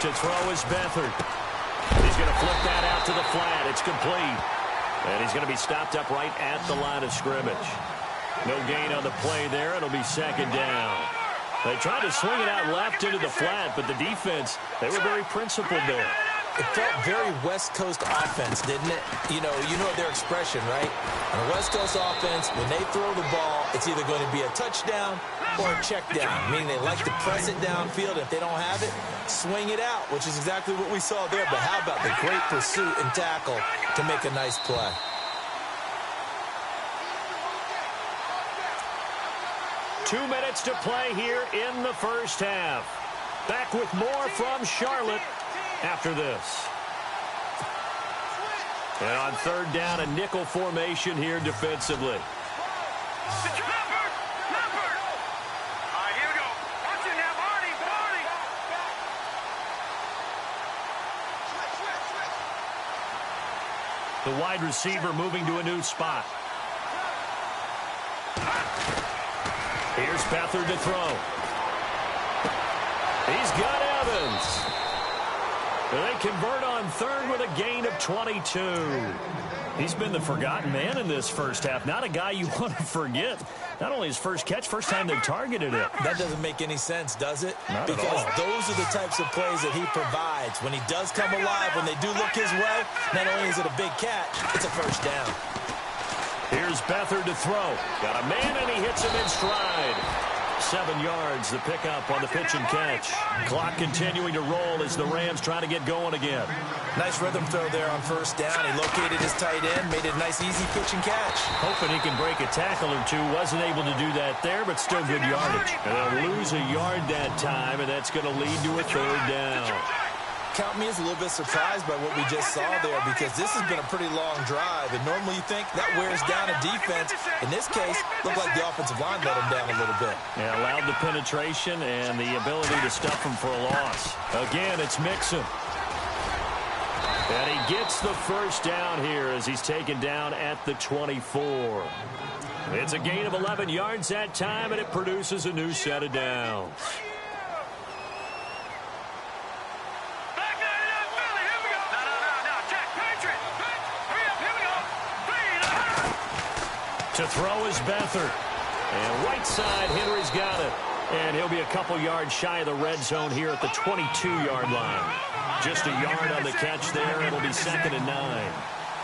To throw is Beathard. He's going to flip that out to the flat. It's complete. And he's going to be stopped up right at the line of scrimmage. No gain on the play there. It'll be second down. They tried to swing it out left into the flat, but the defense, they were very principled there. It felt very West Coast offense, didn't it? You know their expression, right? On a West Coast offense, when they throw the ball, it's either going to be a touchdown or a check down, meaning they like to press it downfield. If they don't have it, swing it out, which is exactly what we saw there. But how about the great pursuit and tackle to make a nice play? Two minutes to play here in the first half. Back with more from Charlotte after this. And on third down, a nickel formation here defensively. The wide receiver moving to a new spot. Here's Beathard to throw. He's got Evans. They convert on third with a gain of 22. He's been the forgotten man in this first half. Not a guy you want to forget. Not only his first catch, first time they've targeted it. That doesn't make any sense, does it? Not because at all. Those are the types of plays that he provides. When he does come alive, when they do look his way, not only is it a big catch, it's a first down. Here's Beathard to throw. Got a man, and he hits him in stride. 7 yards, the pickup on the pitch and catch. Clock continuing to roll as the Rams try to get going again. Nice rhythm throw there on first down. He located his tight end, made it a nice, easy pitch and catch. Hoping he can break a tackle or two. Wasn't able to do that there, but still good yardage. And they'll lose a yard that time, and that's going to lead to a third down. Count me as a little bit surprised by what we just saw there, because this has been a pretty long drive, and normally you think that wears down a defense. In this case, looked like the offensive line let him down a little bit. Yeah, allowed the penetration and the ability to stuff him for a loss. Again, it's Mixon. And he gets the first down here as he's taken down at the 24. It's a gain of 11 yards that time, and it produces a new set of downs. To throw is Beathard. And right side, Henry's got it. And he'll be a couple yards shy of the red zone here at the 22-yard line. Just a yard on the catch there. It'll be 2nd and 9.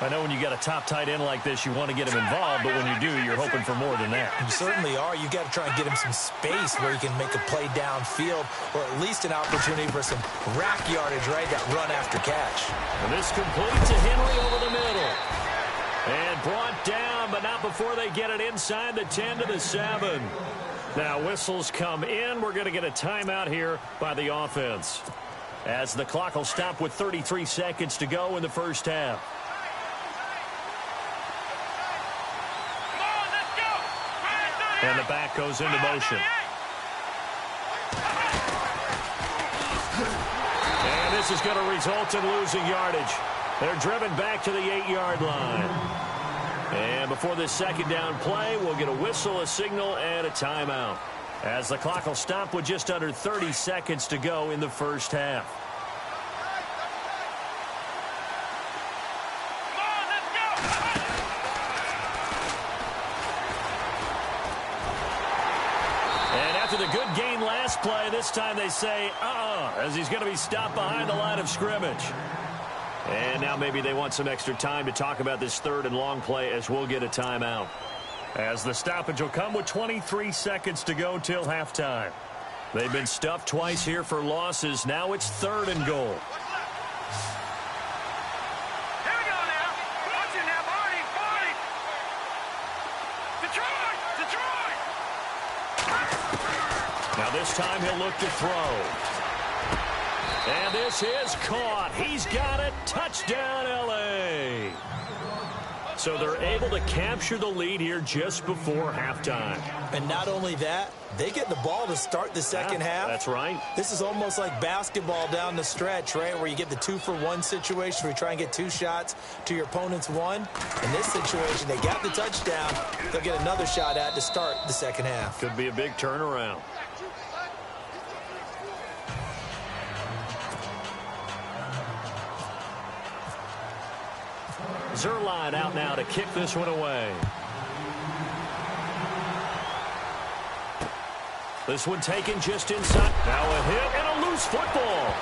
I know when you got a top tight end like this, you want to get him involved, but when you do, you're hoping for more than that. You certainly are. You got to try and get him some space where he can make a play downfield, or at least an opportunity for some rack yardage, right? That run after catch. And this complete to Henry over the middle. And brought down, but not before they get it inside the 10 to the 7. Now whistles come in. We're going to get a timeout here by the offense, as the clock will stop with 33 seconds to go in the first half. And the back goes into motion. And this is going to result in losing yardage. They're driven back to the 8-yard line. And before this second down play, we'll get a whistle, a signal, and a timeout, as the clock will stop with just under 30 seconds to go in the first half. And after the good gain last play, this time they say, as he's going to be stopped behind the line of scrimmage. And now maybe they want some extra time to talk about this third and long play, as we'll get a timeout, as the stoppage will come with 23 seconds to go till halftime. They've been stuffed twice here for losses. Now it's 3rd and goal. Here we go now. Watch it now, Barney. Detroit. Now this time he'll look to throw. And this is caught. He's got it. Touchdown, L.A. So they're able to capture the lead here just before halftime. And not only that, they get the ball to start the second half. That's right. This is almost like basketball down the stretch, right, where you get the 2-for-1 situation where you try and get 2 shots to your opponent's 1. In this situation, they got the touchdown. They'll get another shot at to start the second half. Could be a big turnaround. Zerline out now to kick this one away. This one taken just inside. Now a hit and a loose football.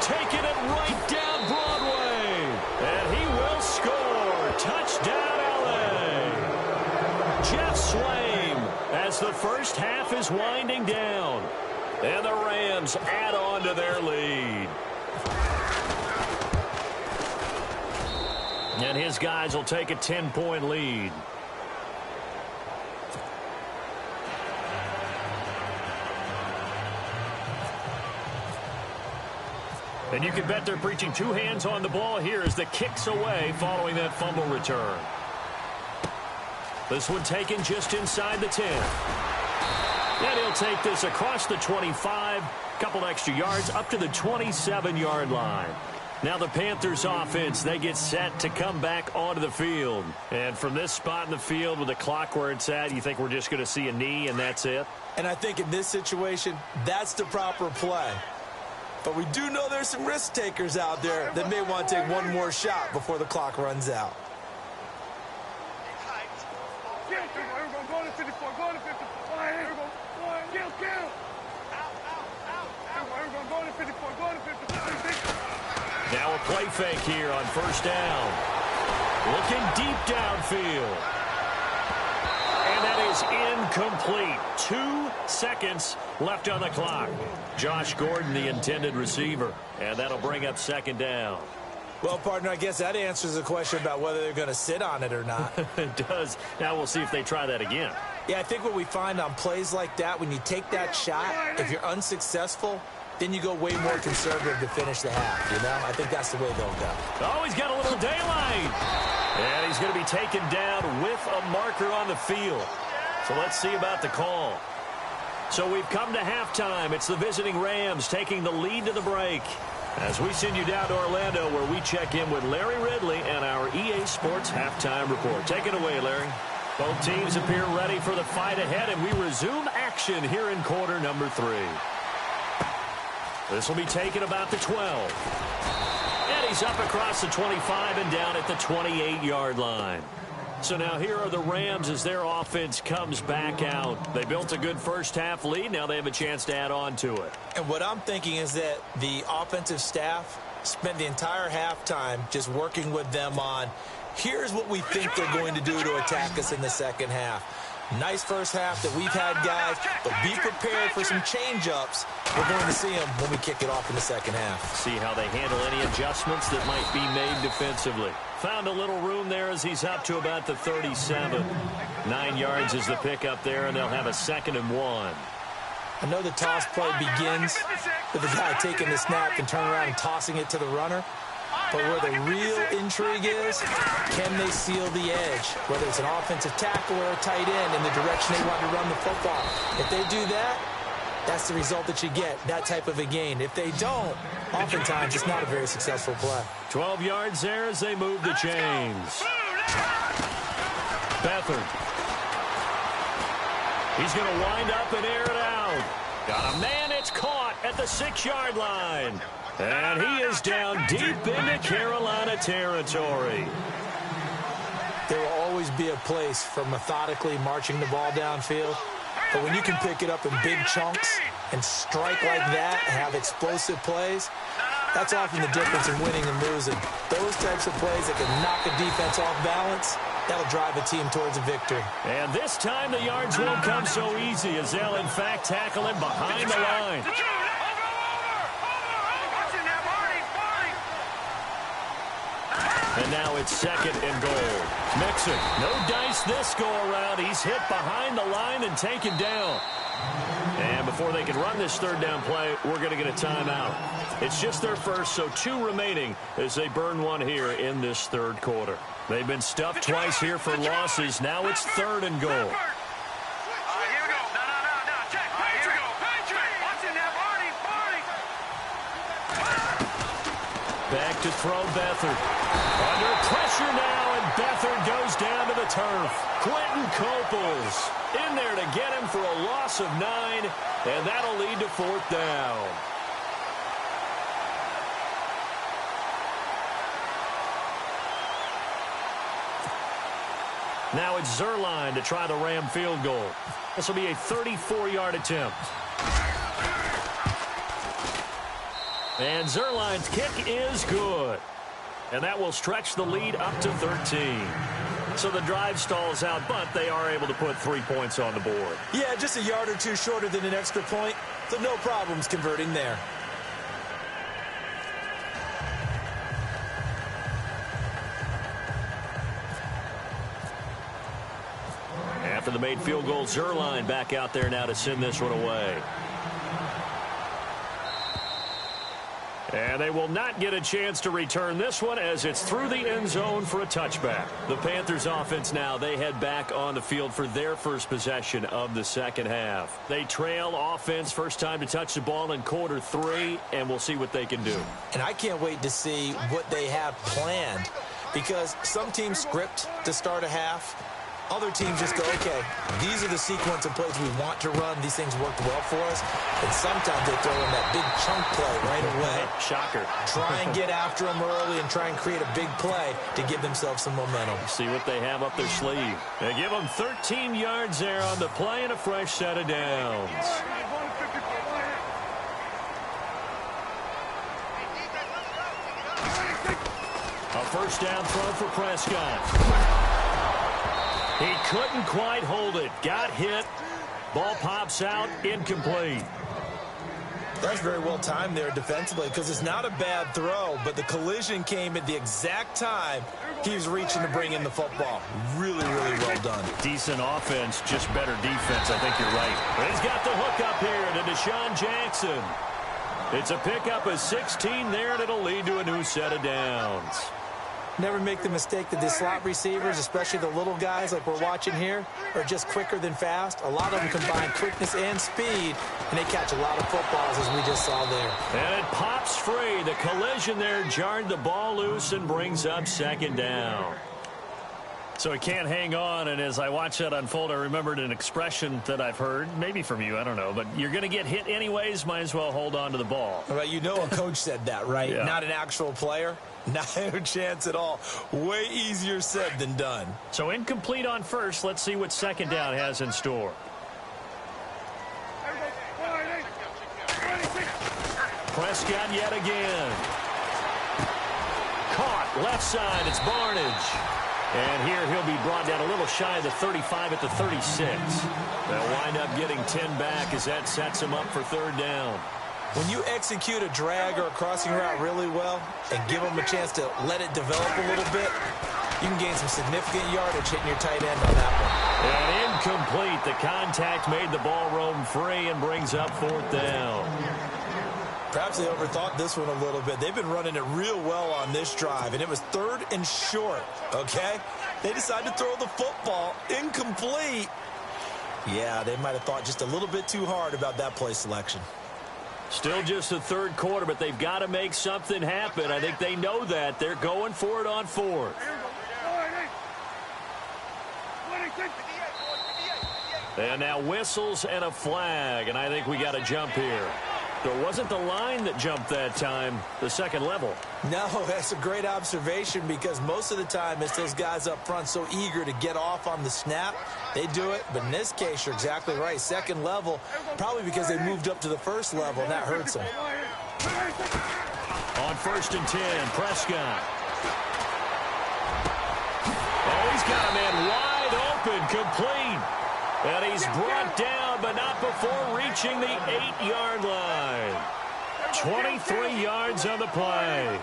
Taking it right down Broadway. And he will score. Touchdown, L.A. Jeff Swaim as the first half is winding down. And the Rams add on to their lead. And his guys will take a 10-point lead. And you can bet they're preaching two hands on the ball here as the kick's away following that fumble return. This one taken just inside the 10. And he'll take this across the 25, couple extra yards up to the 27-yard line. Now the Panthers offense, they get set to come back onto the field. And from this spot in the field with the clock where it's at, you think we're just going to see a knee and that's it? And I think in this situation, that's the proper play. But we do know there's some risk takers out there that may want to take one more shot before the clock runs out. Now a play fake here on first down. Looking deep downfield. And that is incomplete. 2 seconds left on the clock. Josh Gordon, the intended receiver. And that'll bring up second down. Well, partner, I guess that answers the question about whether they're going to sit on it or not. It does. Now we'll see if they try that again. Yeah, I think what we find on plays like that, when you take that shot, if you're unsuccessful, then you go way more conservative to finish the half, you know? I think that's the way they'll go. Oh, he's got a little daylight. And he's going to be taken down with a marker on the field. So let's see about the call. So we've come to halftime. It's the visiting Rams taking the lead to the break. As we send you down to Orlando, where we check in with Larry Ridley and our EA Sports Halftime Report. Take it away, Larry. Both teams appear ready for the fight ahead, and we resume action here in quarter number 3. This will be taken about the 12. And he's up across the 25 and down at the 28-yard line. So now here are the Rams as their offense comes back out. They built a good first-half lead. Now they have a chance to add on to it. And what I'm thinking is that the offensive staff spent the entire halftime just working with them on, here's what we think they're going to do to attack us in the second half. Nice first half that we've had, guys, but be prepared for some change-ups. We're going to see them when we kick it off in the second half. See how they handle any adjustments that might be made defensively. Found a little room there as he's up to about the 37. 9 yards is the pickup there, and they'll have a 2nd and 1. I know the toss play begins with the guy taking the snap and turning around and tossing it to the runner. But where the real intrigue is, can they seal the edge? Whether it's an offensive tackle or a tight end in the direction they want to run the football. If they do that, that's the result that you get, that type of a gain. If they don't, oftentimes it's not a very successful play. 12 yards there as they move the chains. Beathard. He's going to wind up and air it out. Got a man, it's caught at the 6-yard line. And he is down deep into Carolina territory. There will always be a place for methodically marching the ball downfield. But when you can pick it up in big chunks and strike like that and have explosive plays, that's often the difference in winning and losing. Those types of plays that can knock a defense off balance, that'll drive a team towards a victory. And this time the yards won't come so easy as they'll, in fact, tackle him behind the line. And now it's 2nd and goal. Mixon, no dice this go-around. He's hit behind the line and taken down. And before they can run this 3rd down play, we're going to get a timeout. It's just their first, so 2 remaining as they burn one here in this 3rd quarter. They've been stuffed twice here for losses. Now it's 3rd and goal. Back to throw Beathard. Under pressure now, and Beathard goes down to the turf. Quentin Coples in there to get him for a loss of 9, and that'll lead to 4th down. Now it's Zerline to try the Ram field goal. This will be a 34-yard attempt. And Zerline's kick is good. And that will stretch the lead up to 13. So the drive stalls out, but they are able to put 3 points on the board. Yeah, just a yard or two shorter than an extra point, so no problems converting there. After the made field goal, Zerline back out there now to send this one away. And they will not get a chance to return this one as it's through the end zone for a touchback. The Panthers offense now, they head back on the field for their first possession of the second half. They trail offense, first time to touch the ball in quarter 3, and we'll see what they can do. And I can't wait to see what they have planned, because some teams script to start a half. Other teams just go, okay, these are the sequence of plays we want to run. These things worked well for us. And sometimes they throw in that big chunk play right away. Shocker. Try and get after them early and try and create a big play to give themselves some momentum. See what they have up their sleeve. They give them 13 yards there on the play and a fresh set of downs. A first down throw for Prescott. He couldn't quite hold it. Got hit. Ball pops out. Incomplete. That's very well timed there defensively, because it's not a bad throw, but the collision came at the exact time he was reaching to bring in the football. Really, really well done. Decent offense, just better defense. I think you're right. But he's got the hook up here to Deshaun Jackson. It's a pickup of 16 there, and it'll lead to a new set of downs. Never make the mistake that the slot receivers, especially the little guys like we're watching here, are just quicker than fast. A lot of them combine quickness and speed, and they catch a lot of footballs, as we just saw there. And it pops free. The collision there jarred the ball loose and brings up second down. So he can't hang on, and as I watch that unfold, I remembered an expression that I've heard, maybe from you, I don't know, but you're going to get hit anyways, might as well hold on to the ball. Well, you know a coach said that, right? Yeah. Not an actual player. Not a chance at all. Way easier said than done. So incomplete on first. Let's see what second down has in store. Prescott yet again. Caught left side. It's Barnage. And here he'll be brought down a little shy of the 35 at the 36. They'll wind up getting 10 back as that sets him up for third down. When you execute a drag or a crossing route really well and give them a chance to let it develop a little bit, you can gain some significant yardage hitting your tight end on that one. And incomplete. The contact made the ball roam free and brings up fourth down. Perhaps they overthought this one a little bit. They've been running it real well on this drive, and it was third and short, okay? They decided to throw the football incomplete. Yeah, they might have thought just a little bit too hard about that play selection. Still just the third quarter, but they've got to make something happen. I think they know that. They're going for it on fourth. And now whistles and a flag, and I think we got a jump here. There wasn't the line that jumped that time, the second level. No, that's a great observation, because most of the time it's those guys up front so eager to get off on the snap. They do it, but in this case, you're exactly right. Second level, probably because they moved up to the first level, and that hurts them. On 1st and 10, Prescott. Oh, he's got a man wide open, complete. And he's brought down, but not before reaching the 8-yard line. 23 yards on the play.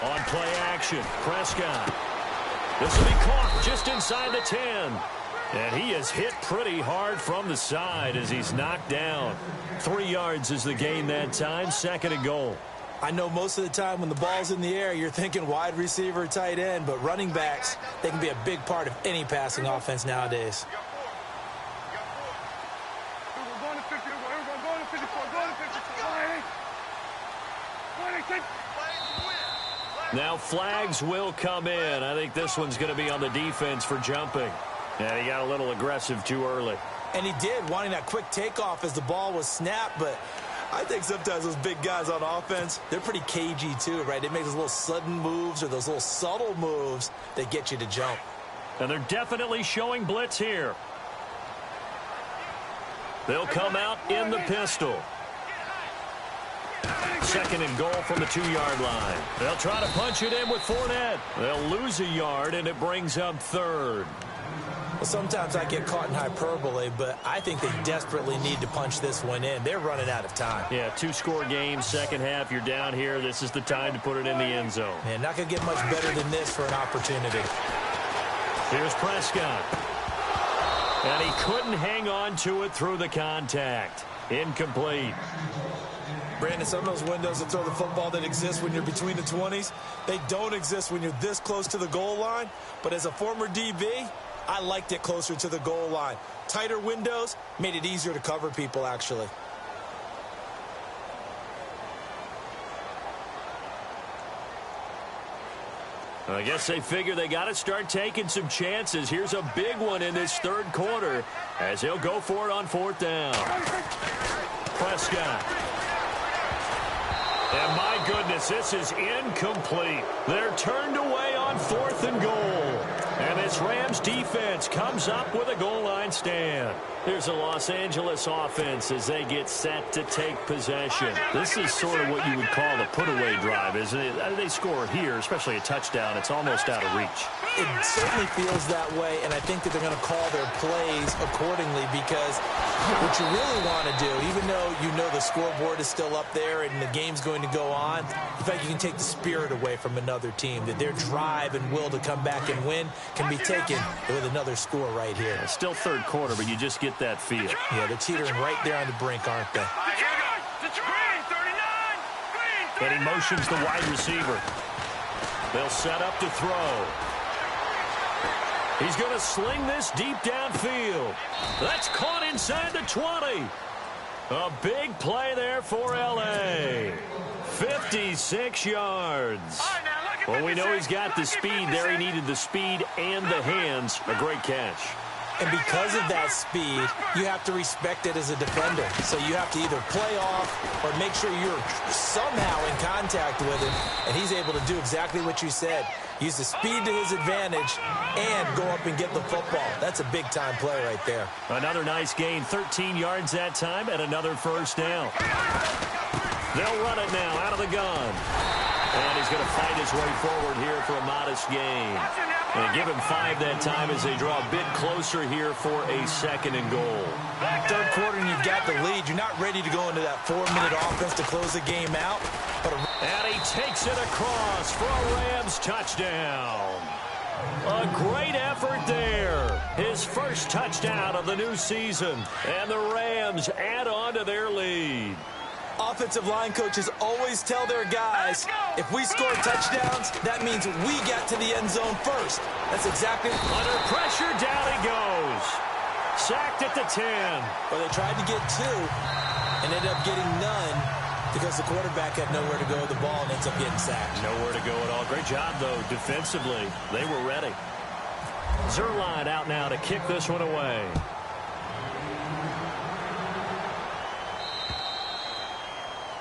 On play action, Prescott. This will be caught just inside the 10. And he is hit pretty hard from the side as he's knocked down. 3 yards is the gain that time, second and goal. I know most of the time when the ball's in the air, you're thinking wide receiver, tight end, but running backs, they can be a big part of any passing offense nowadays. Now flags will come in. I think this one's going to be on the defense for jumping. Yeah, he got a little aggressive too early. And he did, wanting that quick takeoff as the ball was snapped. But I think sometimes those big guys on offense, they're pretty cagey too, right? They make those little sudden moves or those little subtle moves that get you to jump. And they're definitely showing blitz here. They'll come out in the pistol. Second and goal from the 2-yard line. They'll try to punch it in with Fournette. They'll lose a yard, and it brings up third. Well, sometimes I get caught in hyperbole, but I think they desperately need to punch this one in. They're running out of time. Yeah, 2-score game, second half. You're down here. This is the time to put it in the end zone. Man, not going to get much better than this for an opportunity. Here's Prescott. And he couldn't hang on to it through the contact. Incomplete. Brandon, some of those windows that throw the football that exist when you're between the 20s, they don't exist when you're this close to the goal line. But as a former DB, I liked it closer to the goal line. Tighter windows made it easier to cover people, actually. I guess they figure they got to start taking some chances. Here's a big one in this third quarter as he'll go for it on fourth down. Prescott. And my goodness, this is incomplete. They're turned away on fourth and goal. And this Rams defense comes up with a goal line stand. Here's a Los Angeles offense as they get set to take possession. This is sort of what you would call the put-away drive, isn't it? They score here, especially a touchdown. It's almost out of reach. It certainly feels that way, and I think that they're going to call their plays accordingly because what you really want to do, even though you know the scoreboard is still up there and the game's going to go on, in fact, you can take the spirit away from another team, that their drive and will to come back and win can be taken with another score right here. It's still third quarter, but you just get that feel. Yeah, they're teetering right there on the brink, aren't they? And he motions the wide receiver. They'll set up to throw. He's going to sling this deep downfield. That's caught inside the 20. A big play there for L.A. 56 yards. Well, we know he's got the speed there. He needed the speed and the hands. A great catch. And because of that speed, you have to respect it as a defender. So you have to either play off or make sure you're somehow in contact with him. And he's able to do exactly what you said. Use the speed to his advantage and go up and get the football. That's a big-time play right there. Another nice gain, 13 yards that time, and another first down. They'll run it now out of the gun. And he's going to fight his way forward here for a modest gain. And give him 5 that time as they draw a bit closer here for a second and goal. Third quarter and you've got the lead. You're not ready to go into that 4-minute offense to close the game out. And he takes it across for a Rams touchdown. A great effort there. His first touchdown of the new season. And the Rams add on to their lead. Offensive line coaches always tell their guys, if we score touchdowns, that means we get to the end zone first. That's exactly. Under pressure, down he goes. Sacked at the 10. Well, they tried to get 2 and ended up getting none because the quarterback had nowhere to go with the ball and ends up getting sacked. Nowhere to go at all. Great job, though, defensively. They were ready. Zerline out now to kick this one away.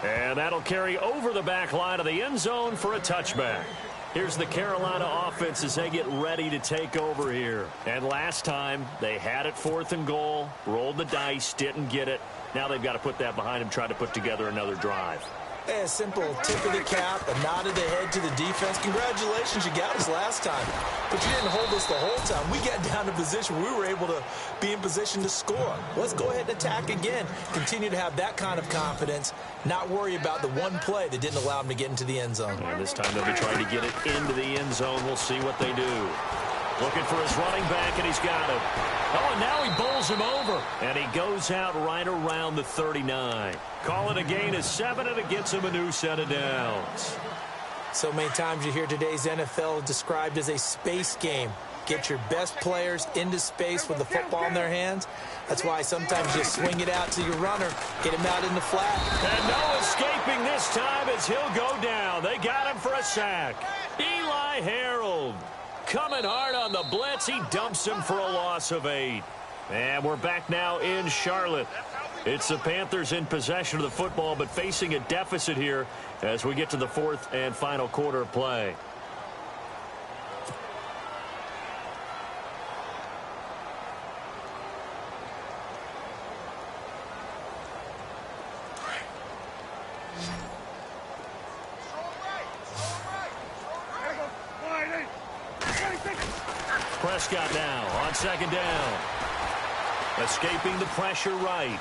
And that'll carry over the back line of the end zone for a touchback. Here's the Carolina offense as they get ready to take over here. And last time, they had it 4th and goal, rolled the dice, didn't get it. Now they've got to put that behind them, try to put together another drive. A simple tip of the cap, a nod of the head to the defense. Congratulations, you got us last time. But you didn't hold us the whole time. We got down to position. We were able to be in position to score. Let's go ahead and attack again. Continue to have that kind of confidence. Not worry about the one play that didn't allow them to get into the end zone. And this time they'll be trying to get it into the end zone. We'll see what they do. Looking for his running back, and he's got him. Oh, and now he bowls him over. And he goes out right around the 39. Call it a gain of 7, and it gets him a new set of downs. So many times you hear today's NFL described as a space game. Get your best players into space with the football in their hands. That's why sometimes you swing it out to your runner, get him out in the flat. And no escaping this time as he'll go down. They got him for a sack. Eli Harold coming hard on the blitz. He dumps him for a loss of 8. And we're back now in Charlotte. It's the Panthers in possession of the football, but facing a deficit here as we get to the fourth and final quarter of play. Prescott now on second down. Escaping the pressure right.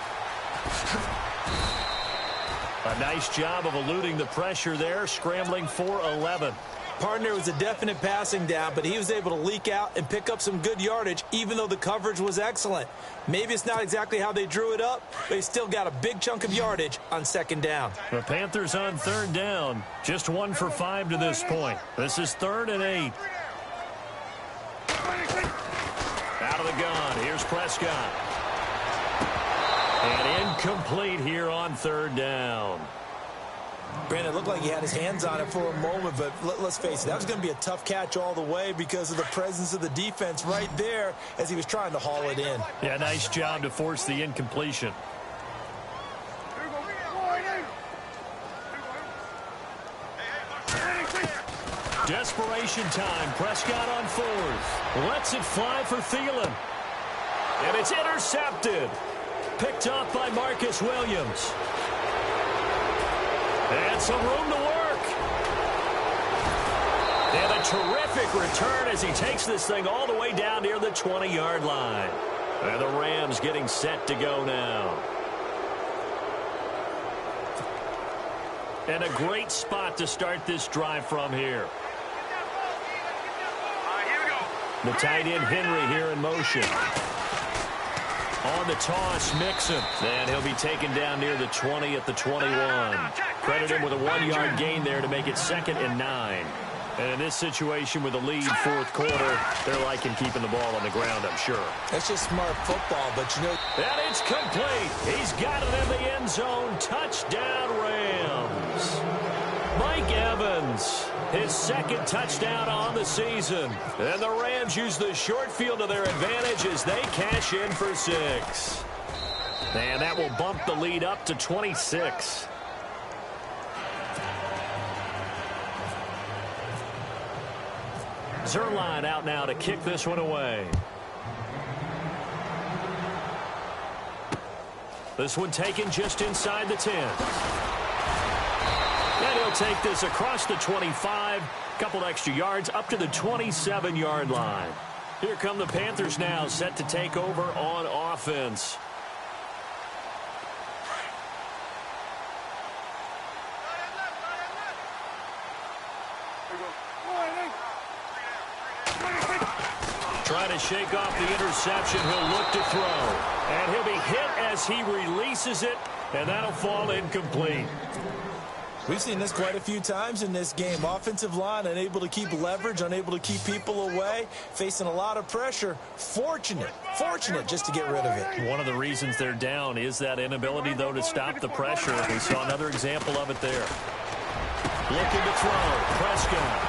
A nice job of eluding the pressure there, scrambling for 11. Partner was a definite passing down, but he was able to leak out and pick up some good yardage, even though the coverage was excellent. Maybe it's not exactly how they drew it up, but he still got a big chunk of yardage on second down. The Panthers on third down, just 1 for 5 to this point. This is 3rd and 8. Out of the gun, here's Prescott. And incomplete here on third down. Brandon, it looked like he had his hands on it for a moment, but let's face it, that was going to be a tough catch all the way because of the presence of the defense right there as he was trying to haul it in. Yeah, nice job to force the incompletion. Desperation time. Prescott on 4th. Lets it fly for Thielen. And it's intercepted. Picked off by Marcus Williams. And some room to work. And a terrific return as he takes this thing all the way down near the 20-yard line. And the Rams getting set to go now. And a great spot to start this drive from here. The tight end Henry here in motion. On the toss, Mixon. And he'll be taken down near the 20 at the 21. Credit him with a 1-yard gain there to make it 2nd and 9. And in this situation with the lead, fourth quarter, they're liking keeping the ball on the ground, I'm sure. That's just smart football, but you know. And it's complete. He's got it in the end zone. Touchdown, Rams. Mike Evans, his 2nd touchdown on the season. And the Rams use the short field to their advantage as they cash in for 6. And that will bump the lead up to 26. Zerline out now to kick this one away. This one taken just inside the 10. And he'll take this across the 25. Couple extra yards up to the 27-yard line. Here come the Panthers now, set to take over on offense. Trying to shake off the interception. He'll look to throw. And he'll be hit as he releases it. And that'll fall incomplete. We've seen this quite a few times in this game. Offensive line unable to keep leverage, unable to keep people away, facing a lot of pressure. Fortunate just to get rid of it. One of the reasons they're down is that inability, though, to stop the pressure. We saw another example of it there. Looking to throw. Prescott.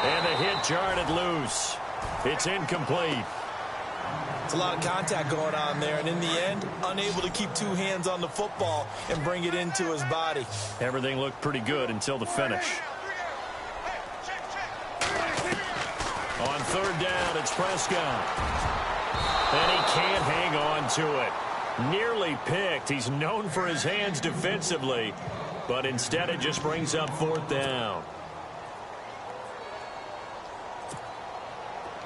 And the hit jarred it loose. It's incomplete. It's a lot of contact going on there, and in the end, unable to keep 2 hands on the football and bring it into his body. Everything looked pretty good until the finish. On third down, it's Prescott. And he can't hang on to it. Nearly picked. He's known for his hands defensively, but instead it just brings up 4th down.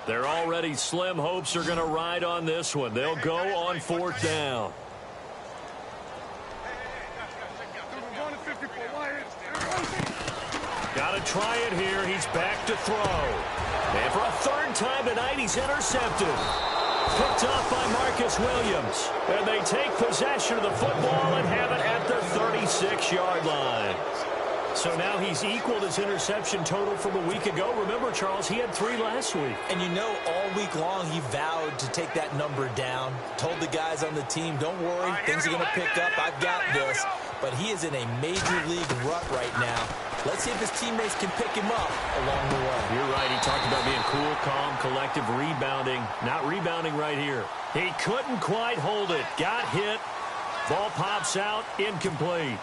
Their already slim hopes are going to ride on this one. They'll go on 4th down. Got to try it here. He's back to throw. And for a 3rd time tonight, he's intercepted. Picked off by Marcus Williams. And they take possession of the football and have it at their 36-yard line. So now he's equaled his interception total from a week ago. Remember, Charles, he had 3 last week. And you know, all week long he vowed to take that number down. Told the guys on the team, don't worry, things are going to pick up. I've got this. But he is in a major league rut right now. Let's see if his teammates can pick him up along the way. You're right. He talked about being cool, calm, collective, rebounding. Not rebounding right here. He couldn't quite hold it. Got hit. Ball pops out. Incomplete.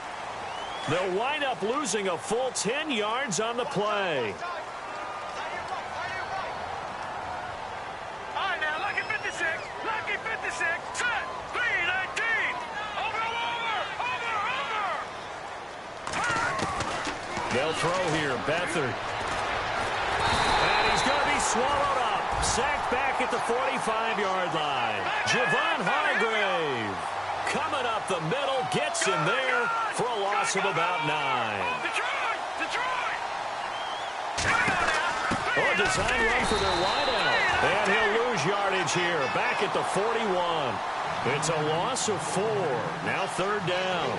They'll wind up losing a full 10 yards on the play. All right, now, lucky 56. Lucky 56. Set. 319. Over. They'll throw here. Beathard. And he's going to be swallowed up. Sacked back at the 45-yard line. Javon Hargrave coming up the middle. Gets in there for a loss of about 9. Detroit! Oh, design run for their wideout. And he'll lose yardage here. Back at the 41. It's a loss of 4. Now 3rd down.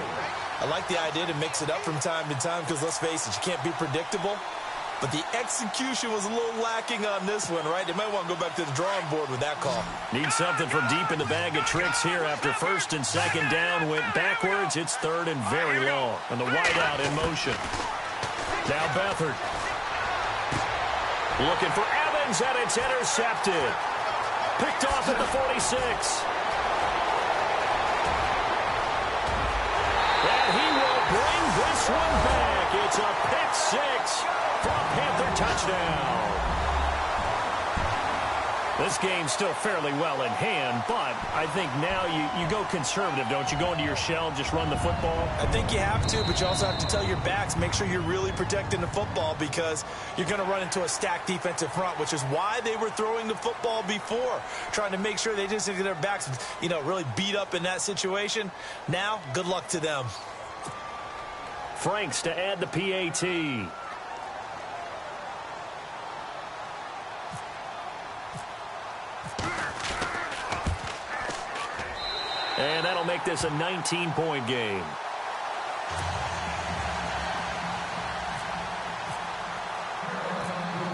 I like the idea to mix it up from time to time because, let's face it, you can't be predictable. But the execution was a little lacking on this one, right? They might want to go back to the drawing board with that call. Need something from deep in the bag of tricks here. After 1st and 2nd down went backwards. It's 3rd and very long. And the wideout in motion. Now Beathard. Looking for Evans, and it's intercepted. Picked off at the 46. And he will bring this one back. It's a pick 6 for a Panther touchdown. This game's still fairly well in hand, but I think now you go conservative, don't you? Go into your shell and just run the football? I think you have to, but you also have to tell your backs, make sure you're really protecting the football because you're going to run into a stacked defensive front, which is why they were throwing the football before, trying to make sure they just get their backs, really beat up in that situation. Now, good luck to them. Franks to add the PAT. And that'll make this a 19-point game.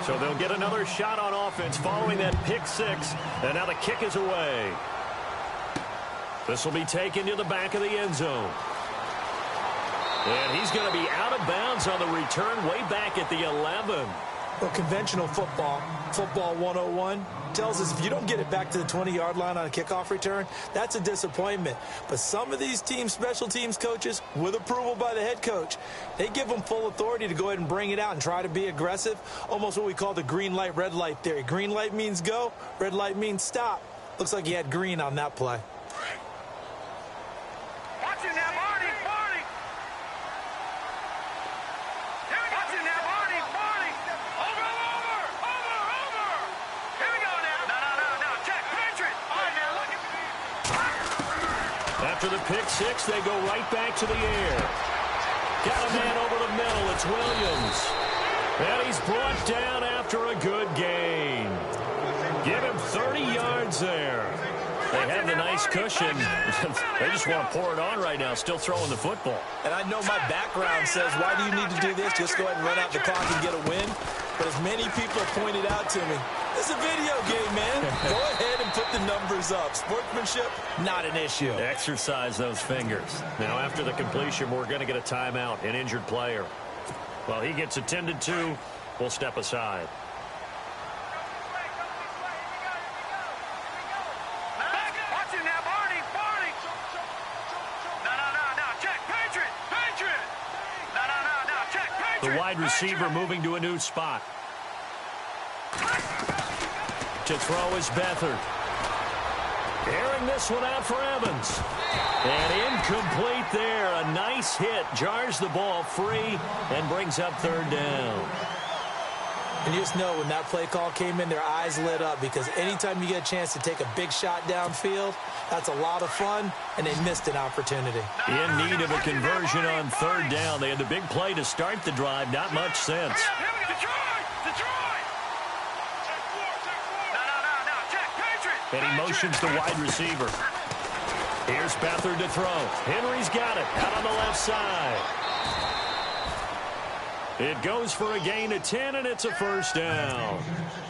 So they'll get another shot on offense following that pick 6. And now the kick is away. This will be taken to the back of the end zone. And he's going to be out of bounds on the return way back at the 11. Well, conventional football 101, tells us if you don't get it back to the 20-yard line on a kickoff return, that's a disappointment. But some of these teams, special teams coaches, with approval by the head coach, they give them full authority to go ahead and bring it out and try to be aggressive, almost what we call the green light, red light theory. Green light means go, red light means stop. Looks like he had green on that play. Watch it now, Barney. Watch it now, Barney. Over. Here we go now. No. Check. Patriot. All right, now, look at. After the pick 6, they go right back to the air. Got a man over the middle. It's Williams. And he's brought down after a good gain. Give him 30 yards there. They have the nice cushion. They just want to pour it on right now, still throwing the football. And I know my background says, why do you need to do this? Just go ahead and run out the clock and get a win. But as many people have pointed out to me, it's a video game, man. Go ahead and put the numbers up. Sportsmanship, not an issue. Exercise those fingers. Now, after the completion, we're going to get a timeout, an injured player. Well, he gets attended to. We'll step aside. The wide receiver moving to a new spot. To throw is Beathard. Airing this one out for Evans. And incomplete there. A nice hit. Jars the ball free and brings up 3rd down. And you just know when that play call came in, their eyes lit up because anytime you get a chance to take a big shot downfield, that's a lot of fun, and they missed an opportunity. In need of a conversion on 3rd down. They had the big play to start the drive. Not much sense. And he motions the wide receiver. Here's Beathard to throw. Henry's got it out on the left side. It goes for a gain of 10, and it's a 1st down.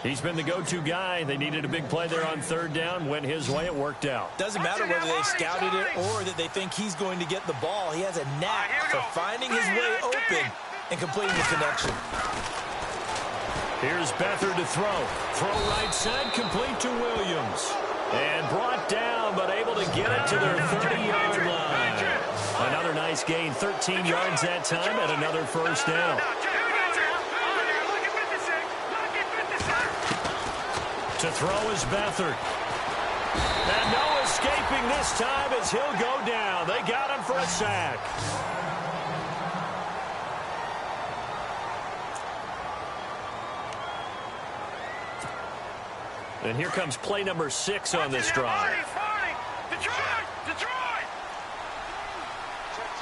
He's been the go-to guy. They needed a big play there on 3rd down. Went his way. It worked out. Doesn't matter whether they scouted it or that they think he's going to get the ball. He has a knack for finding his way open and completing the connection. Here's Beathard to throw. Throw right side, complete to Williams. And brought down, but able to get it to their 30-yard line. Another nice gain, 13 yards that time, and another first down. To throw is Beathard. And no escaping this time as he'll go down. They got him for a sack. And here comes play number 6 on this drive. Detroit!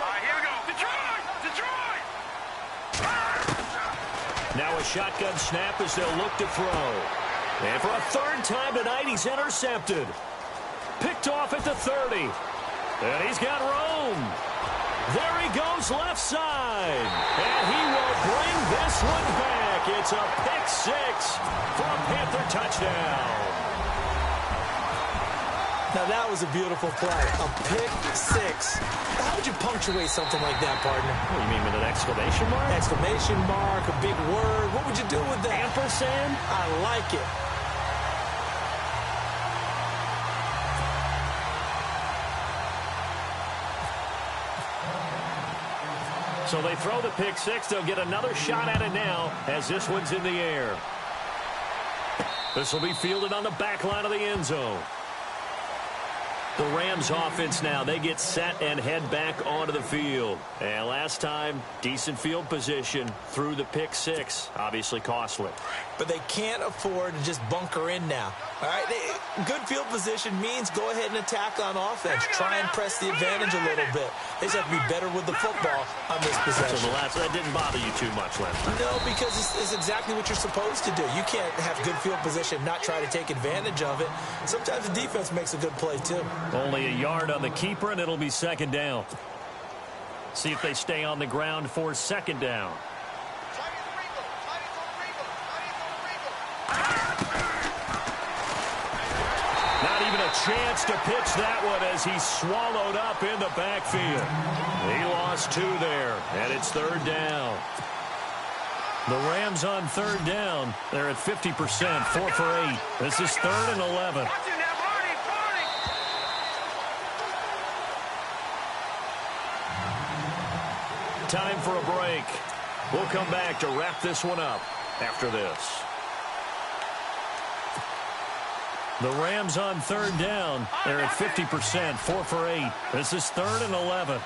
All right, here we go. Detroit! Now a shotgun snap as they'll look to throw. And for a third time tonight, he's intercepted. Picked off at the 30. And he's got room. There he goes left side. And he will bring this one back. It's a pick 6 for a Panther touchdown. Now that was a beautiful play. A pick 6. How would you punctuate something like that, partner? What do you mean, with an exclamation mark? Exclamation mark, a big word. What would you do with that? Ampersand? I like it. So they throw the pick 6. They'll get another shot at it now as this one's in the air. This will be fielded on the back line of the end zone. The Rams offense now, they get set and head back onto the field. And last time, decent field position through the pick 6. Obviously costly. But they can't afford to just bunker in now. All right, good field position means go ahead and attack on offense. Try and press the advantage a little bit. They just have to be better with the football on this possession. So that didn't bother you too much last time? No, because it's exactly what you're supposed to do. You can't have good field position, not try to take advantage of it. Sometimes the defense makes a good play, too. Only a yard on the keeper, and it'll be second down. See if they stay on the ground for second down. Not even a chance to pitch that one as he's swallowed up in the backfield. He lost 2 there, and it's third down. The Rams on third down. They're at 50%, 4 for 8. This is 3rd and 11. Time for a break. We'll come back to wrap this one up after this. The Rams on third down. They're at 50%, 4 for 8. This is 3rd and 11.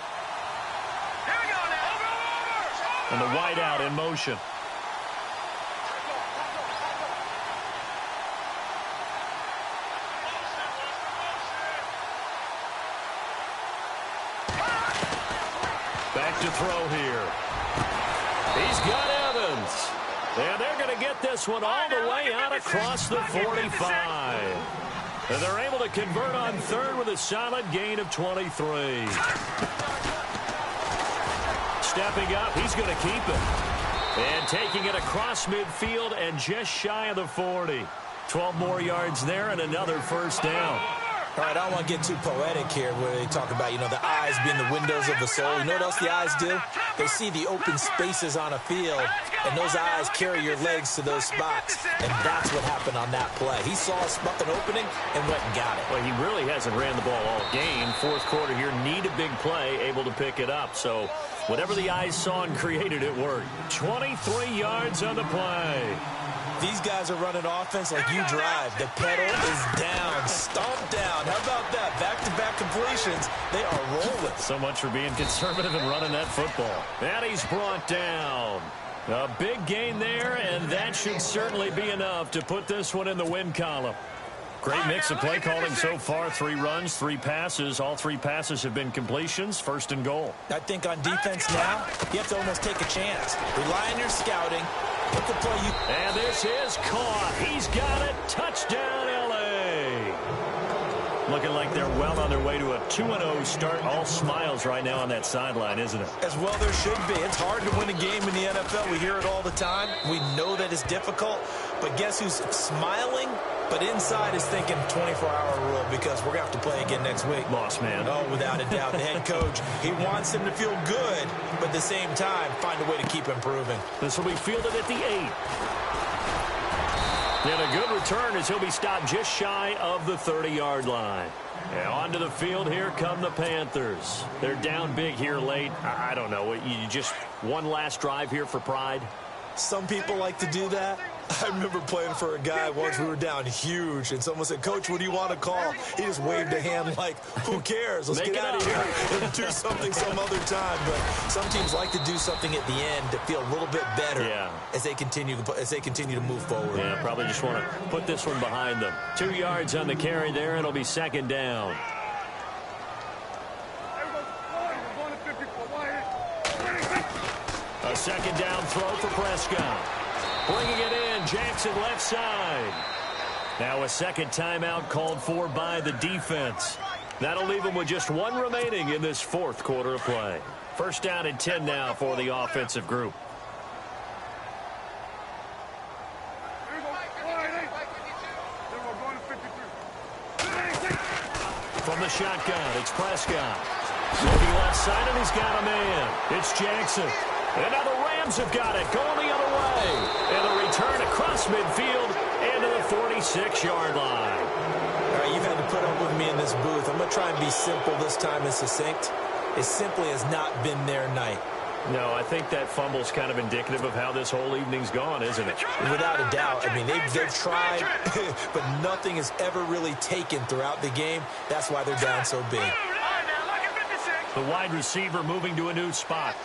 And the wideout in motion. Back to throw here. He's got Evans. And they're going to get this one all the way out across the 45. And they're able to convert on third with a solid gain of 23. Stepping up, he's going to keep it. And taking it across midfield and just shy of the 40. 12 more yards there and another first down. All right, I don't want to get too poetic here where they talk about, the eyes being the windows of the soul. You know what else the eyes do? They see the open spaces on a field, and those eyes carry your legs to those spots. And that's what happened on that play. He saw an opening and went and got it. Well, he really hasn't ran the ball all game. Fourth quarter here, need a big play, able to pick it up. So whatever the eyes saw and created, it worked. 23 yards on the play. These guys are running offense like you drive. The pedal is down, stomped down. How about that? Back-to-back completions. They are rolling. So much for being conservative and running that football. And he's brought down. A big gain there, and that should certainly be enough to put this one in the win column. Great mix of play calling so far. 3 runs, 3 passes. All 3 passes have been completions. 1st and goal. I think on defense now, you have to almost take a chance. Rely on your scouting. Pick the play you... And this is caught. He's got it. Touchdown, L.A. Looking like they're well on their way to a 2-0 start. All smiles right now on that sideline, isn't it? As well there should be. It's hard to win a game in the NFL. We hear it all the time. We know that it's difficult. But guess who's smiling? But inside is thinking 24-hour rule because we're going to have to play again next week. Boss man. Oh, without a doubt. The head coach, he wants him to feel good, but at the same time, find a way to keep improving. This will be fielded at the 8. And a good return as he'll be stopped just shy of the 30-yard line. And onto the field, here come the Panthers. They're down big here late. I don't know. You just one last drive here for pride? Some people like to do that. I remember playing for a guy once. We were down huge, and someone said, "Coach, what do you want to call?" He just waved a hand like, who cares? Let's get out of here and do something some other time. But some teams like to do something at the end to feel a little bit better as they continue to move forward. Yeah, probably just want to put this one behind them. 2 yards on the carry there, and it'll be second down. A second down throw for Prescott. Bringing it in, Jackson left side. Now a second timeout called for by the defense. That'll leave them with just one remaining in this fourth quarter of play. First down and 10 now for the offensive group. From the shotgun, it's Prescott. Looking left side, and he's got a man. It's Jackson. And now the Rams have got it, going the other way. And the return across midfield and to the 46-yard line. All right, you've had to put up with me in this booth. I'm going to try and be simple this time and succinct. It simply has not been their night. No, I think that fumble's kind of indicative of how this whole evening's gone, isn't it? Without a doubt. I mean, they've tried, but nothing has ever really taken throughout the game. That's why they're down so big. The wide receiver moving to a new spot.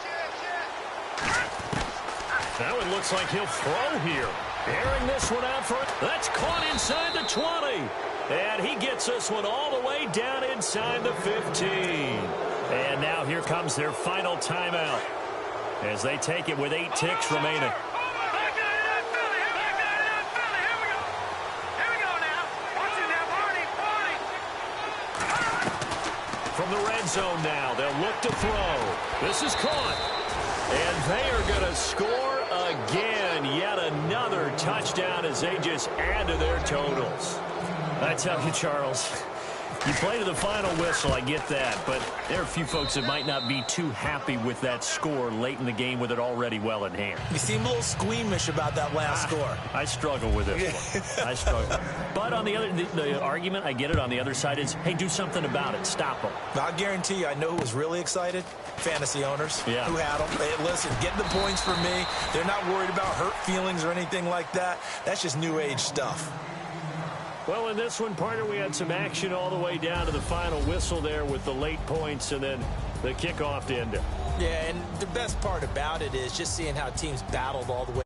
Now it looks like he'll throw here. Airing this one out for it. That's caught inside the 20. And he gets this one all the way down inside the 15. And now here comes their final timeout as they take it with 8 ticks remaining. From the red zone now, they'll look to throw. This is caught. And they are going to score again. Yet another touchdown as they just add to their totals. I tell you, Charles, you play to the final whistle, I get that. But there are a few folks that might not be too happy with that score late in the game with it already well in hand. You seem a little squeamish about that last score. I struggle with this one. I struggle. But on the other, the argument, I get it, on the other side is, hey, do something about it. Stop them. I'll guarantee you, I know who was really excited. Fantasy owners who had them. Hey, listen, getting the points for me. They're not worried about hurt feelings or anything like that. That's just new age stuff. Well, in this one, partner, we had some action all the way down to the final whistle there with the late points and then the kickoff to end it. Yeah, and the best part about it is just seeing how teams battled all the way.